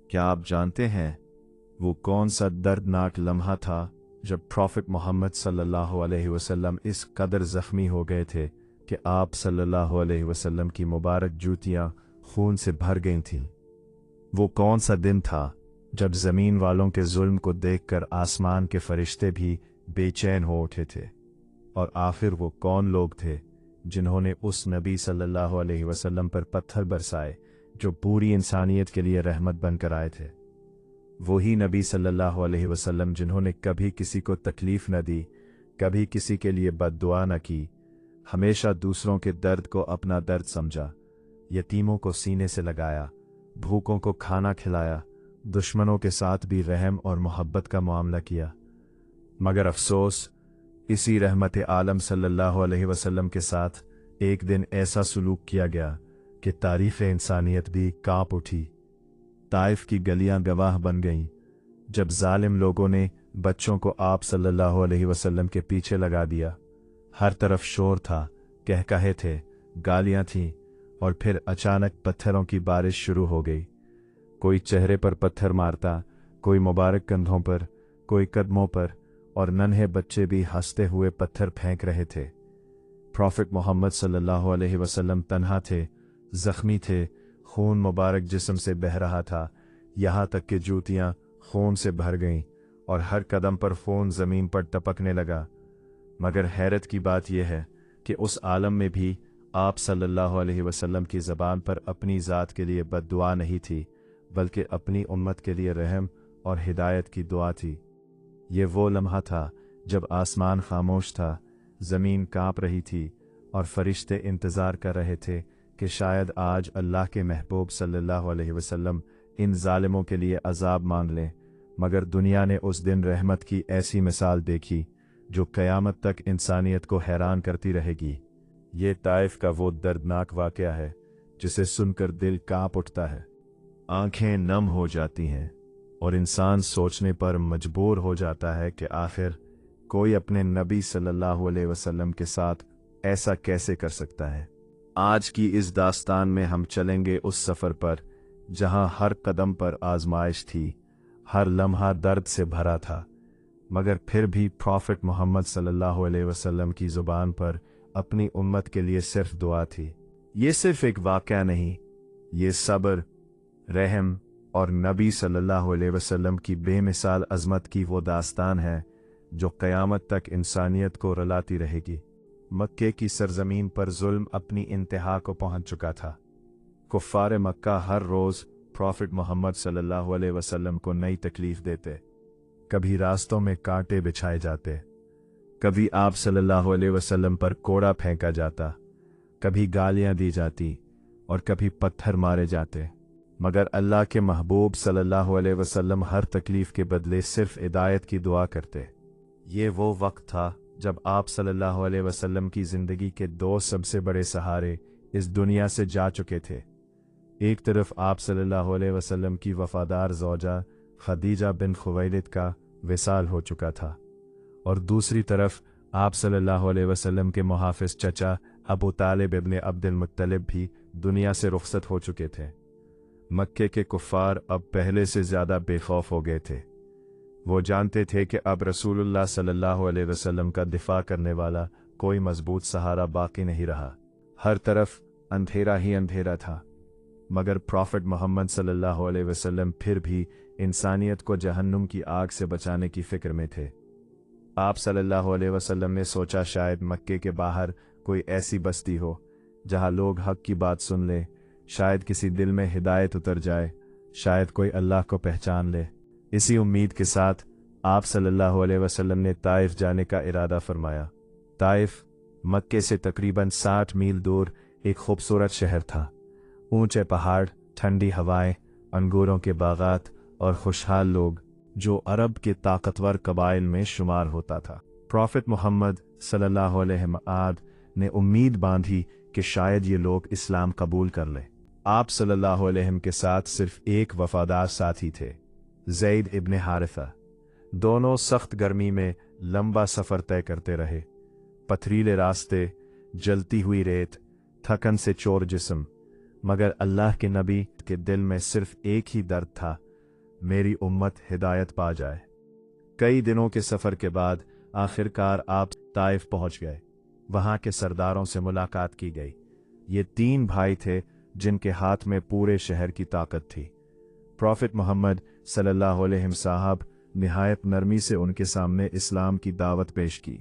क्या आप जानते हैं वो कौन सा दर्दनाक लम्हा था जब प्रॉफिट मोहम्मद सल्लल्लाहु अलैहि वसल्लम इस कदर ज़ख्मी हो गए थे कि आप सल्लल्लाहु अलैहि वसल्लम की मुबारक जूतियां खून से भर गई थीं? वो कौन सा दिन था जब ज़मीन वालों के जुल्म को देखकर आसमान के फरिश्ते भी बेचैन हो उठे थे? और आखिर वो कौन लोग थे जिन्होंने उस नबी सल्लल्लाहु अलैहि वसल्लम पर पत्थर बरसाए जो पूरी इंसानियत के लिए रहमत बनकर आए थे? वही नबी सल्लल्लाहु अलैहि वसल्लम जिन्होंने कभी किसी को तकलीफ न दी, कभी किसी के लिए बद्दुआ न की, हमेशा दूसरों के दर्द को अपना दर्द समझा, यतीमों को सीने से लगाया, भूखों को खाना खिलाया, दुश्मनों के साथ भी रहम और मोहब्बत का मामला किया। मगर अफसोस, इसी रहमत आलम सल्लल्लाहु अलैहि वसल्लम के साथ एक दिन ऐसा सलूक किया गया कि तारीफ इंसानियत भी कांप उठी। ताइफ की गलियां गवाह बन गईं जब जालिम लोगों ने बच्चों को आप सल्लल्लाहु अलैहि वसल्लम के पीछे लगा दिया। हर तरफ शोर था, कहकहे थे, गालियां थीं, और फिर अचानक पत्थरों की बारिश शुरू हो गई। कोई चेहरे पर पत्थर मारता, कोई मुबारक कंधों पर, कोई कदमों पर, और नन्हे बच्चे भी हंसते हुए पत्थर फेंक रहे थे। प्रॉफिट मोहम्मद सल्लल्लाहु अलैहि वसल्लम तन्हा थे, जख्मी थे, खून मुबारक जिस्म से बह रहा था, यहाँ तक कि जूतियाँ खून से भर गईं और हर कदम पर खून ज़मीन पर टपकने लगा। मगर हैरत की बात यह है कि उस आलम में भी आप सल्लल्लाहु अलैहि वसल्लम की ज़बान पर अपनी ज़ात के लिए बद्दुआ नहीं थी, बल्कि अपनी उम्मत के लिए रहम और हिदायत की दुआ थी। ये वो लम्हा था जब आसमान खामोश था, ज़मीन काँप रही थी, और फरिश्ते इंतज़ार कर रहे थे कि शायद आज अल्लाह के महबूब सल्लल्लाहु अलैहि वसल्लम इन जालिमों के लिए अजाब मांग लें। मगर दुनिया ने उस दिन रहमत की ऐसी मिसाल देखी जो क़यामत तक इंसानियत को हैरान करती रहेगी। ये ताइफ का वो दर्दनाक वाक़या है जिसे सुनकर दिल काँप उठता है, आंखें नम हो जाती हैं, और इंसान सोचने पर मजबूर हो जाता है कि आखिर कोई अपने नबी सल्लल्लाहु अलैहि वसल्लम के साथ ऐसा कैसे कर सकता है। आज की इस दास्तान में हम चलेंगे उस सफ़र पर जहां हर कदम पर आजमाइश थी, हर लम्हा दर्द से भरा था, मगर फिर भी प्रॉफिट मोहम्मद सल्लल्लाहु अलैहि वसल्लम की ज़ुबान पर अपनी उम्मत के लिए सिर्फ दुआ थी। ये सिर्फ एक वाक़या नहीं, ये सब्र, रहम और नबी सल्लल्लाहु अलैहि वसल्लम की बेमिसाल अज़मत की वो दास्तान है जो क़यामत तक इंसानियत को रुलाती रहेगी। मक्के की सरजमीन पर जुल्म अपनी इंतहा को पहुंच चुका था। कुफ़ार मक्का हर रोज़ प्रॉफिट मोहम्मद सल्लल्लाहु अलैहि वसल्लम को नई तकलीफ देते। कभी रास्तों में कांटे बिछाए जाते, कभी आप सल्लल्लाहु अलैहि वसल्लम पर कोड़ा फेंका जाता, कभी गालियां दी जाती, और कभी पत्थर मारे जाते। मगर अल्लाह के महबूब सल्लल्लाहु अलैहि वसल्लम हर तकलीफ के बदले सिर्फ हिदायत की दुआ करते। ये वो वक्त था जब आप सल्लल्लाहु अलैहि वसल्लम की ज़िंदगी के दो सबसे बड़े सहारे इस दुनिया से जा चुके थे। एक तरफ आप सल्लल्लाहु अलैहि वसल्लम की वफ़ादार ज़ौजा खदीजा बिन खुवैलिद का विसाल हो चुका था, और दूसरी तरफ आप सल्लल्लाहु अलैहि वसल्लम के मुहाफ़िज़ चचा अबू तालिब इब्न अब्दुल मुत्तलिब भी दुनिया से रुखसत हो चुके थे। मक्के के कुफ़ार अब पहले से ज़्यादा बेखौफ हो गए थे। वो जानते थे कि अब रसूलुल्लाह सल्लल्लाहु अलैहि वसल्लम का दिफा करने वाला कोई मजबूत सहारा बाकी नहीं रहा। हर तरफ अंधेरा ही अंधेरा था, मगर प्रॉफिट मोहम्मद सल्लल्लाहु अलैहि वसल्लम फिर भी इंसानियत को जहन्नुम की आग से बचाने की फ़िक्र में थे। आप सल्लल्लाहु अलैहि वसल्लम ने सोचा शायद मक्के के बाहर कोई ऐसी बस्ती हो जहां लोग हक की बात सुन लें, शायद किसी दिल में हिदायत उतर जाए, शायद कोई अल्लाह को पहचान ले। इसी उम्मीद के साथ आप सल्लल्लाहु अलैहि वसल्लम ने ताइफ जाने का इरादा फरमाया। ताइफ मक्के से तकरीबन 60 मील दूर एक खूबसूरत शहर था। ऊंचे पहाड़, ठंडी हवाएं, अंगूरों के बागात और खुशहाल लोग, जो अरब के ताकतवर कबाइल में शुमार होता था। प्रॉफिट मोहम्मद सल्लल्लाहु अलैहि वसल्लम ने उम्मीद बांधी कि शायद ये लोग इस्लाम कबूल कर लें। आप सल्लल्लाहु अलैहि वसल्लम के साथ सिर्फ एक वफादार साथी थे, ज़ैद इब्न हारिसा। दोनों सख्त गर्मी में लंबा सफ़र तय करते रहे। पथरीले रास्ते, जलती हुई रेत, थकन से चोर जिस्म, मगर अल्लाह के नबी के दिल में सिर्फ एक ही दर्द था, मेरी उम्मत हिदायत पा जाए। कई दिनों के सफ़र के बाद आखिरकार आप ताइफ पहुंच गए। वहां के सरदारों से मुलाकात की गई। ये 3 भाई थे जिनके हाथ में पूरे शहर की ताकत थी। प्रॉफिट मोहम्मद सल्लल्लाहु अलैहि साहब निहायत नरमी से उनके सामने इस्लाम की दावत पेश की।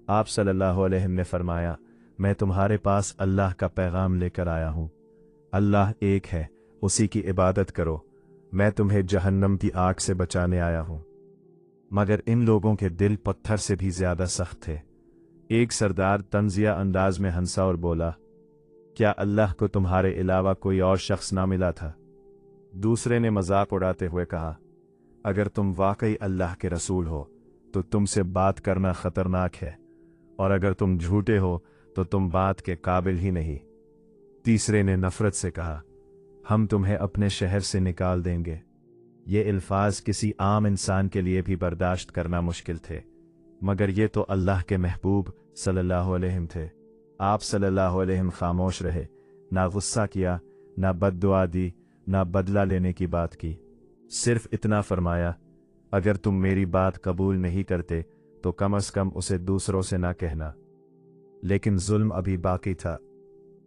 आप सल्लल्लाहु अलैहि ने फरमाया, मैं तुम्हारे पास अल्लाह का पैगाम लेकर आया हूँ। अल्लाह एक है, उसी की इबादत करो। मैं तुम्हें जहन्नम की आग से बचाने आया हूँ। मगर इन लोगों के दिल पत्थर से भी ज्यादा सख्त थे। एक सरदार तंजिया अंदाज में हंसा और बोला, क्या अल्लाह को तुम्हारे अलावा कोई और शख्स ना मिला था? दूसरे ने मजाक उड़ाते हुए कहा, अगर तुम वाकई अल्लाह के रसूल हो तो तुमसे बात करना खतरनाक है, और अगर तुम झूठे हो तो तुम बात के काबिल ही नहीं। तीसरे ने नफरत से कहा, हम तुम्हें अपने शहर से निकाल देंगे। ये अल्फाज किसी आम इंसान के लिए भी बर्दाश्त करना मुश्किल थे, मगर ये तो अल्लाह के महबूब सल्लल्लाहु अलैहि थे। आप सल्लल्लाहु अलैहि खामोश रहे, ना गुस्सा किया, ना बद्दुआ दी, ना बदला लेने की बात की। सिर्फ इतना फरमाया, अगर तुम मेरी बात कबूल नहीं करते तो कम से कम उसे दूसरों से ना कहना। लेकिन जुल्म अभी बाकी था।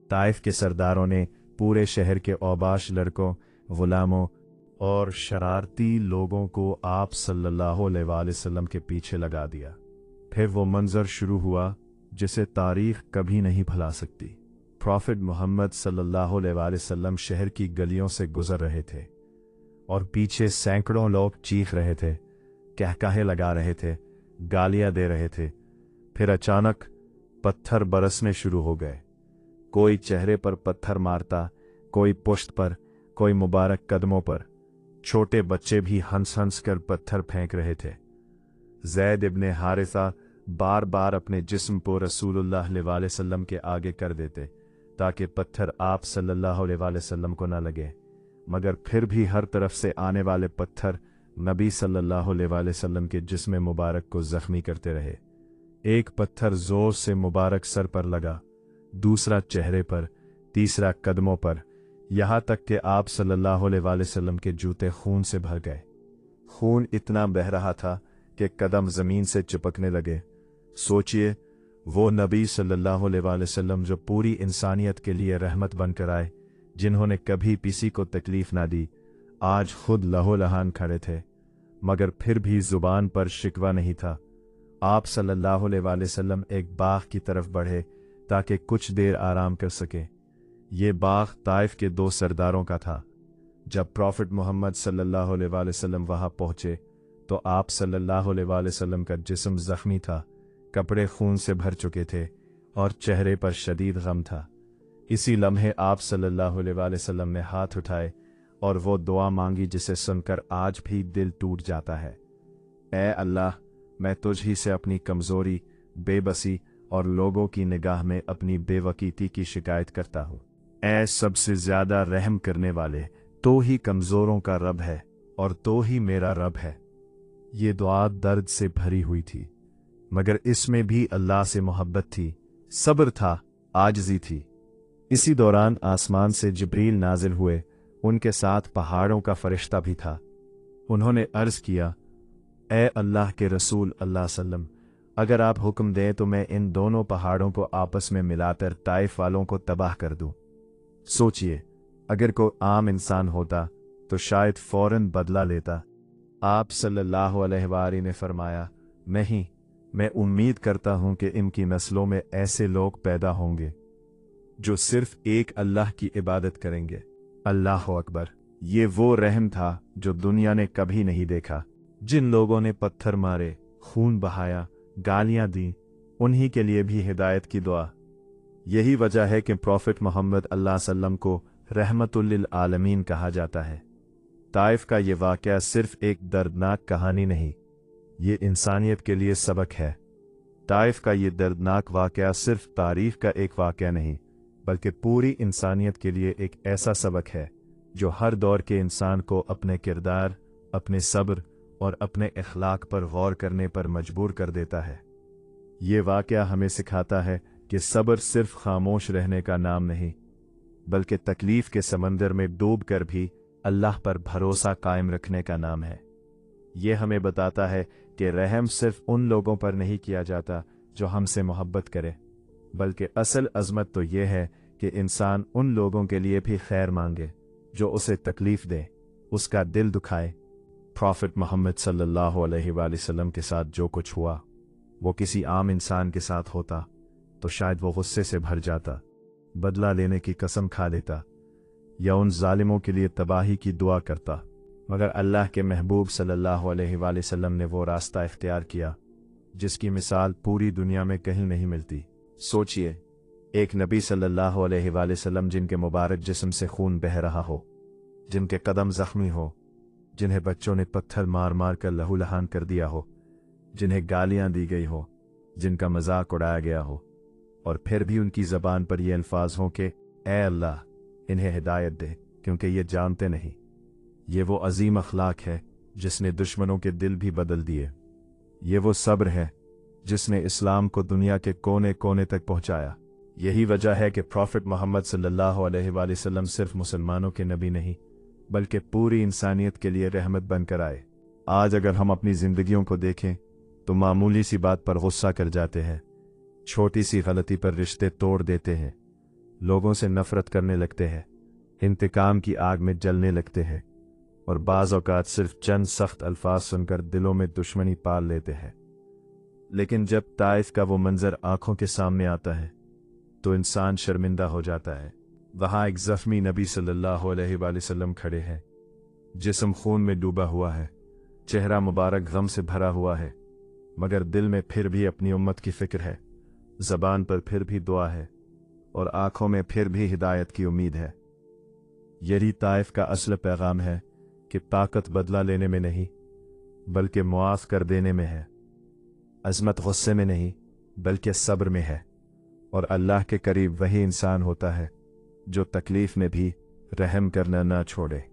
ताइफ के सरदारों ने पूरे शहर के औबाश लड़कों, गुलामों और शरारती लोगों को आप सल्लल्लाहु अलैहि वसल्लम के पीछे लगा दिया। फिर वो मंजर शुरू हुआ जिसे तारीख कभी नहीं भुला सकती। प्रॉफिट मोहम्मद सल्लल्लाहु अलैहि वसल्लम शहर की गलियों से गुजर रहे थे और पीछे सैकड़ों लोग चीख रहे थे, कहकाहे लगा रहे थे, गालियां दे रहे थे। फिर अचानक पत्थर बरसने शुरू हो गए। कोई चेहरे पर पत्थर मारता, कोई पुश्त पर, कोई मुबारक कदमों पर। छोटे बच्चे भी हंस हंस कर पत्थर फेंक रहे थे। ज़ैद इब्ने हारिसा बार बार अपने जिस्म को रसूलुल्लाह सल्लल्लाहु अलैहि वसल्लम के आगे कर देते ताकि पत्थर आप सल्लल्लाहु अलैहि वसल्लम को न लगे, मगर फिर भी हर तरफ से आने वाले पत्थर नबी सल्लल्लाहु अलैहि वसल्लम के जिस्म मुबारक को जख्मी करते रहे। एक पत्थर जोर से मुबारक सर पर लगा, दूसरा चेहरे पर, तीसरा कदमों पर, यहाँ तक कि आप सल्लल्लाहु अलैहि वसल्लम के जूते खून से भर गए। खून इतना बह रहा था कि कदम जमीन से चिपकने लगे। सोचिए, वो नबी सल्लल्लाहु अलैहि वसल्लम जो पूरी इंसानियत के लिए रहमत बनकर आए, जिन्होंने कभी किसी को तकलीफ ना दी, आज खुद लहूलुहान खड़े थे, मगर फिर भी जुबान पर शिकवा नहीं था। आप सल्लल्लाहु अलैहि वसल्लम एक बाग की तरफ बढ़े ताकि कुछ देर आराम कर सके। ये बाग ताइफ के 2 सरदारों का था। जब प्रॉफिट मोहम्मद सल्लल्लाहु अलैहि वसल्लम वहां पहुंचे तो आप सल्लल्लाहु अलैहि वसल्लम का जिस्म जख्मी था, कपड़े खून से भर चुके थे और चेहरे पर शदीद गम था। इसी लम्हे आप सल्लल्लाहु अलैहि वसल्लम ने हाथ उठाए और वो दुआ मांगी जिसे सुनकर आज भी दिल टूट जाता है। ऐ अल्लाह, मैं तुझ ही से अपनी कमजोरी, बेबसी और लोगों की निगाह में अपनी बेवकीती की शिकायत करता हूँ। ऐ सबसे ज्यादा रहम करने वाले, तो ही कमजोरों का रब है और तो ही मेरा रब है। ये दुआ दर्द से भरी हुई थी, मगर इसमें भी अल्लाह से मोहब्बत थी, सब्र था, आजिज़ी थी। इसी दौरान आसमान से जिब्रील नाजिल हुए। उनके साथ पहाड़ों का फरिश्ता भी था। उन्होंने अर्ज किया, ए अल्लाह के रसूल अल्लाह सल्लम, अगर आप हुक्म दें तो मैं इन दोनों पहाड़ों को आपस में मिलाकर ताइफ वालों को तबाह कर दूं। सोचिए, अगर कोई आम इंसान होता तो शायद फौरन बदला लेता। आप सल्लल्लाहु अलैहि वसल्लम ने फरमाया, नहीं, मैं उम्मीद करता हूं कि इनकी नस्लों में ऐसे लोग पैदा होंगे जो सिर्फ एक अल्लाह की इबादत करेंगे। अल्लाह अकबर। ये वो रहम था जो दुनिया ने कभी नहीं देखा। जिन लोगों ने पत्थर मारे, खून बहाया, गालियां दी, उन्हीं के लिए भी हिदायत की दुआ। यही वजह है कि प्रॉफिट मोहम्मद अल्लाह सल्लम को रहमतुल लिल आलमीन कहा जाता है। ताइफ का ये वाक़या सिर्फ एक दर्दनाक कहानी नहीं, ये इंसानियत के लिए सबक है। ताइफ का ये दर्दनाक वाक़या सिर्फ तारीख का एक वाक़या नहीं, बल्कि पूरी इंसानियत के लिए एक ऐसा सबक है जो हर दौर के इंसान को अपने किरदार, अपने सब्र और अपने अखलाक पर गौर करने पर मजबूर कर देता है। ये वाक़या हमें सिखाता है कि सब्र सिर्फ खामोश रहने का नाम नहीं, बल्कि तकलीफ के समंदर में डूब कर भी अल्लाह पर भरोसा कायम रखने का नाम है। ये हमें बताता है कि रहम सिर्फ उन लोगों पर नहीं किया जाता जो हमसे मोहब्बत करे, बल्कि असल अजमत तो ये है कि इंसान उन लोगों के लिए भी खैर मांगे जो उसे तकलीफ दे, उसका दिल दुखाए। प्रॉफिट मोहम्मद सल्लल्लाहु अलैहि वसल्लम के साथ जो कुछ हुआ वो किसी आम इंसान के साथ होता तो शायद वो गुस्से से भर जाता, बदला लेने की कसम खा लेता या उन जालिमों के लिए तबाही की दुआ करता। मगर अल्लाह के महबूब सल्लल्लाहु अलैहि वसल्लम ने वो रास्ता इख्तियार किया जिसकी मिसाल पूरी दुनिया में कहीं नहीं मिलती। सोचिए, एक नबी सल्लल्लाहु अलैहि वसल्लम जिनके मुबारक जिस्म से खून बह रहा हो, जिनके कदम जख्मी हो, जिन्हें बच्चों ने पत्थर मार मार कर लहूलुहान कर दिया हो, जिन्हें गालियां दी गई हो, जिनका मजाक उड़ाया गया हो, और फिर भी उनकी ज़बान पर ये अल्फाज हों कि ए अल्लाह इन्हें हिदायत दे क्योंकि ये जानते नहीं। ये वो अजीम अखलाक है जिसने दुश्मनों के दिल भी बदल दिए। ये वो सब्र है जिसने इस्लाम को दुनिया के कोने कोने तक पहुंचाया। यही वजह है कि प्रॉफिट मोहम्मद सल्लल्लाहु अलैहि वसल्लम सिर्फ मुसलमानों के नबी नहीं बल्कि पूरी इंसानियत के लिए रहमत बनकर आए। आज अगर हम अपनी जिंदगियों को देखें तो मामूली सी बात पर गुस्सा कर जाते हैं, छोटी सी गलती पर रिश्ते तोड़ देते हैं, लोगों से नफरत करने लगते हैं, इंतकाम की आग में जलने लगते हैं और बाज़ औक़ात सिर्फ चंद सख्त अल्फाज सुनकर दिलों में दुश्मनी पाल लेते हैं। लेकिन जब ताइफ का वो मंजर आंखों के सामने आता है तो इंसान शर्मिंदा हो जाता है। वहां एक जख्मी नबी सल्लल्लाहु अलैहि वसल्लम खड़े हैं, जिस्म खून में डूबा हुआ है, चेहरा मुबारक गम से भरा हुआ है, मगर दिल में फिर भी अपनी उम्मत की फिक्र है, ज़बान पर फिर भी दुआ है और आंखों में फिर भी हिदायत की उम्मीद है। यही ताइफ का असल पैगाम है कि ताकत बदला लेने में नहीं बल्कि मुआफ़ कर देने में है, अज़मत गुस्से में नहीं बल्कि सब्र में है, और अल्लाह के करीब वही इंसान होता है जो तकलीफ में भी रहम करना ना छोड़े।